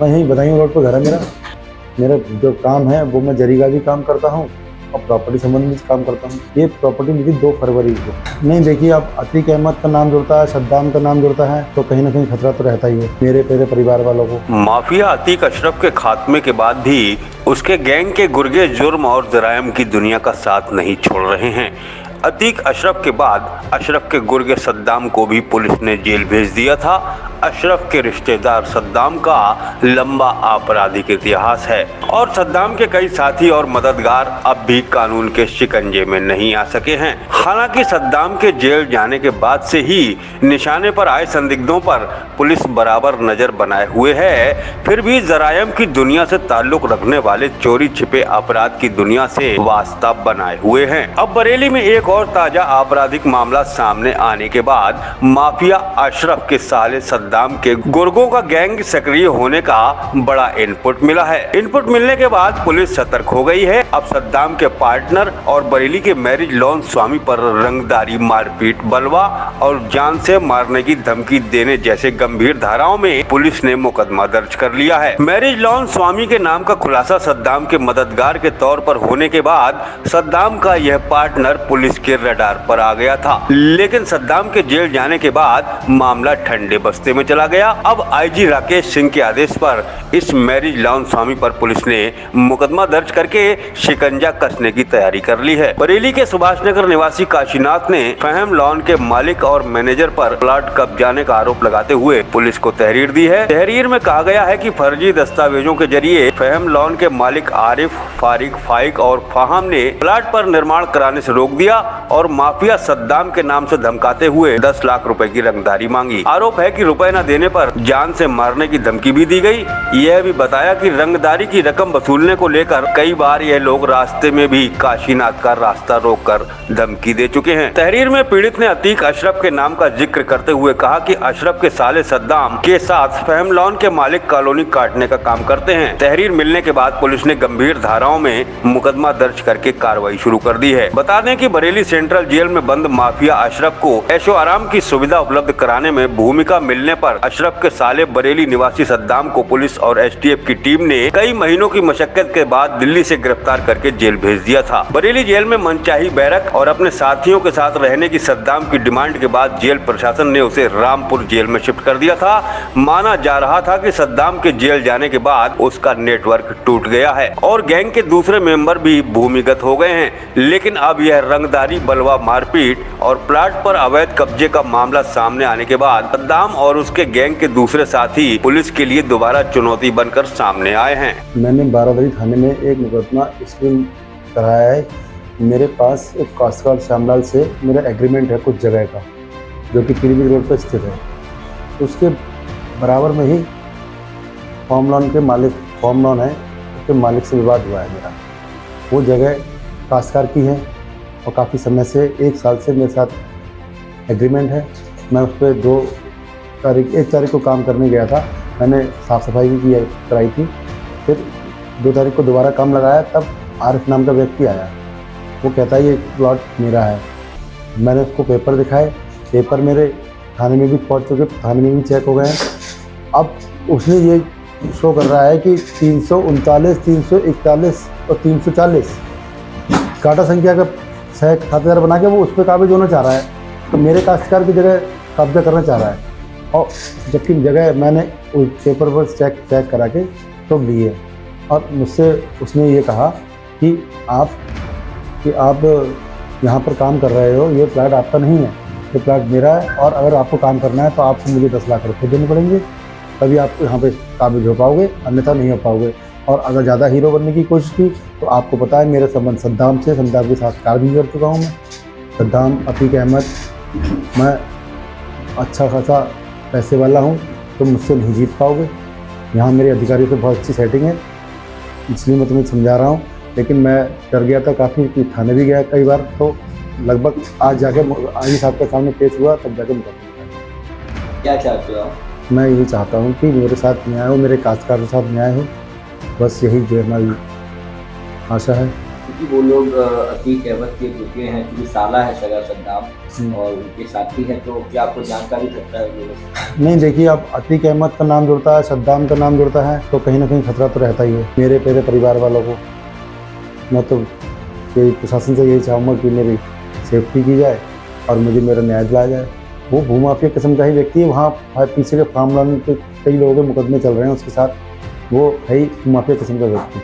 मैं यहीं बदायूं रोड पर घर है मेरा। मेरा जो काम है वो मैं जरी का भी काम करता हूँ और प्रॉपर्टी संबंधित काम करता हूँ। ये प्रॉपर्टी मिली 2 फरवरी को। नहीं देखिए, अब अतीक अहमद का नाम जुड़ता है, सद्दाम का नाम जुड़ता है तो कहीं ना कहीं खतरा तो रहता ही है मेरे परिवार वालों को। माफिया अतीक अशरफ के खात्मे के बाद भी उसके गैंग के गुर्गे जुर्म और जराइम की दुनिया का साथ नहीं छोड़ रहे हैं। अतीक अशरफ के बाद अशरफ के गुर्गे सद्दाम को भी पुलिस ने जेल भेज दिया था। अशरफ के रिश्तेदार सद्दाम का लंबा आपराधिक इतिहास है और सद्दाम के कई साथी और मददगार अब भी कानून के शिकंजे में नहीं आ सके हैं। हालांकि सद्दाम के जेल जाने के बाद से ही निशाने पर आए संदिग्धों पर पुलिस बराबर नजर बनाए हुए है, फिर भी जराइम की दुनिया से ताल्लुक रखने वाले चोरी छिपे अपराध की दुनिया से वास्ता बनाए हुए हैं। अब बरेली में एक और ताजा आपराधिक मामला सामने आने के बाद माफिया अशरफ के साले सद्दाम के गुर्गों का गैंग सक्रिय होने का बड़ा इनपुट मिला है। इनपुट मिलने के बाद पुलिस सतर्क हो गई है। अब सद्दाम के पार्टनर और बरेली के मैरिज लॉन स्वामी पर रंगदारी, मारपीट, बलवा और जान से मारने की धमकी देने जैसे गंभीर धाराओं में पुलिस ने मुकदमा दर्ज कर लिया है। मैरिज लॉन स्वामी के नाम का खुलासा सद्दाम के मददगार के तौर पर होने के बाद सद्दाम का यह पार्टनर पुलिस के रडार पर आ गया था, लेकिन सद्दाम के जेल जाने के बाद मामला ठंडे बस्ते में चला गया। अब आईजी राकेश सिंह के आदेश पर इस मैरिज लॉन स्वामी पर पुलिस ने मुकदमा दर्ज करके शिकंजा कसने की तैयारी कर ली है। बरेली के सुभाष नगर निवासी काशीनाथ ने फहम लॉन के मालिक और मैनेजर पर प्लाट कब्जाने का आरोप लगाते हुए पुलिस को तहरीर दी है। तहरीर में कहा गया है कि फर्जी दस्तावेजों के जरिए फहम लॉन के मालिक आरिफ, फारिक, फाइक और फाहम ने प्लाट पर निर्माण कराने से रोक दिया और माफिया सद्दाम के नाम से धमकाते हुए 10 लाख रुपए की रंगदारी मांगी। आरोप है कि रुपए न देने पर जान से मारने की धमकी भी दी गई। यह भी बताया कि रंगदारी की रकम वसूलने को लेकर कई बार यह लोग रास्ते में भी काशीनाथ का रास्ता रोककर धमकी दे चुके हैं। तहरीर में पीड़ित ने अतीक अशरफ के नाम का जिक्र करते हुए कहा कि अशरफ के साले सद्दाम के साथ फहम लॉन के मालिक कॉलोनी काटने का काम करते हैं। तहरीर मिलने के बाद पुलिस ने गंभीर धाराओं में मुकदमा दर्ज करके कार्रवाई शुरू कर दी है। बता दें कि बरेली सेंट्रल जेल में बंद माफिया अशरफ को ऐशो आराम की सुविधा उपलब्ध कराने में भूमिका मिलने पर अशरफ के साले बरेली निवासी सद्दाम को पुलिस और एसटीएफ की टीम ने कई महीनों की मशक्कत के बाद दिल्ली से गिरफ्तार करके जेल भेज दिया था। बरेली जेल में मनचाही बैरक और अपने साथियों के साथ रहने की सद्दाम की डिमांड के बाद जेल प्रशासन ने उसे रामपुर जेल में शिफ्ट कर दिया था। माना जा रहा था कि सद्दाम के जेल जाने के बाद उसका नेटवर्क टूट गया है और गैंग के दूसरे मेंबर भी भूमिगत हो गए हैं, लेकिन अब यह रंगदारी, बलवा, मारपीट और प्लाट पर अवैध कब्जे का मामला सामने आने के बाद सद्दाम और उसके गैंग के दूसरे साथी पुलिस के लिए दोबारा चुनौती बनकर सामने आए हैं। मैंने बारादरी थाने में एक मुकदमा स्क्रीन कराया है। मेरे पास एक काश्तकार श्यामलाल से मेरा एग्रीमेंट है कुछ जगह का, जो कि पीलीभीत रोड पर स्थित है। उसके बराबर में ही फॉर्म लॉन है, उसके मालिक से विवाद हुआ है मेरा। वो जगह काश्तकार की है और काफ़ी समय से 1 साल से मेरे साथ एग्रीमेंट है। मैं उस पर 1 तारीख को काम करने गया था। मैंने साफ़ सफाई भी कराई थी। फिर 2 तारीख को दोबारा काम लगाया, तब आरिफ नाम का व्यक्ति आया। वो कहता है ये प्लॉट मेरा है। मैंने उसको पेपर दिखाए, पेपर मेरे थाने में भी पहुंच चुके, थाने में भी चेक हो गए हैं। अब उसने ये शो कर रहा है कि 339, 341 और 340 काटा संख्या का खातेदार बना के वो उस पर काबिज होना चाह रहा है, तो मेरे काश्तकार की जगह कब्जा करना चाह रहा है। और जबकि जगह मैंने उस पेपर पर चेक करा के तो ली है। और मुझसे उसने ये कहा कि आप यहाँ पर काम कर रहे हो, ये प्लाट आपका नहीं है, ये प्लाट मेरा है और अगर आपको काम करना है तो आपको मुझे 10 लाख रुपये देने पड़ेंगे, तभी आप यहाँ पे काबिज हो पाओगे, अन्यथा नहीं हो पाओगे। और अगर ज़्यादा हीरो बनने की कोशिश की तो आपको पता है मेरे संबंध सद्दाम के साथ कार्य भी कर चुका हूँ मैं। सद्दाम, अतीक अहमद, मैं अच्छा खासा पैसे वाला हूँ, तो मुझसे नहीं जीत पाओगे। यहाँ मेरे अधिकारियों से बहुत अच्छी सेटिंग है, इसलिए मैं तुम्हें समझा रहा हूँ। लेकिन मैं डर गया था काफ़ी, कि थाने भी गया कई बार, तो लगभग आज जाके आईजी साहब के सामने पेश हुआ, तब जाके मुकदमा। क्या चाहते हो आप? मैं यही चाहता हूँ कि मेरे साथ न्याय हो, मेरे काश्तकार के साथ न्याय हो, बस यही जो हमारी आशा है। क्योंकि वो लोग अतीक अहमद के गुर्गे हैं, क्योंकि साला है सगा सद्दाम और उनके साथी हैं, तो क्या आपको जानकारी सकता है वो लोग? नहीं, देखिए, अब अतीक अहमद का नाम जुड़ता है, सद्दाम का नाम जुड़ता है, तो कहीं ना कहीं खतरा तो रहता ही है मेरे परिवार वालों को। मैं तो यही प्रशासन से यही चाहूँगा कि मेरी सेफ्टी की जाए और मुझे मेरा न्याय दिलाया जाए। वो भूमाफिया किस्म का ही व्यक्ति है, वहाँ पीछे के फार्म लैंड पे कई लोगों के मुकदमे चल रहे हैं उसके साथ, वो है ही माफिया किस्म का व्यक्ति।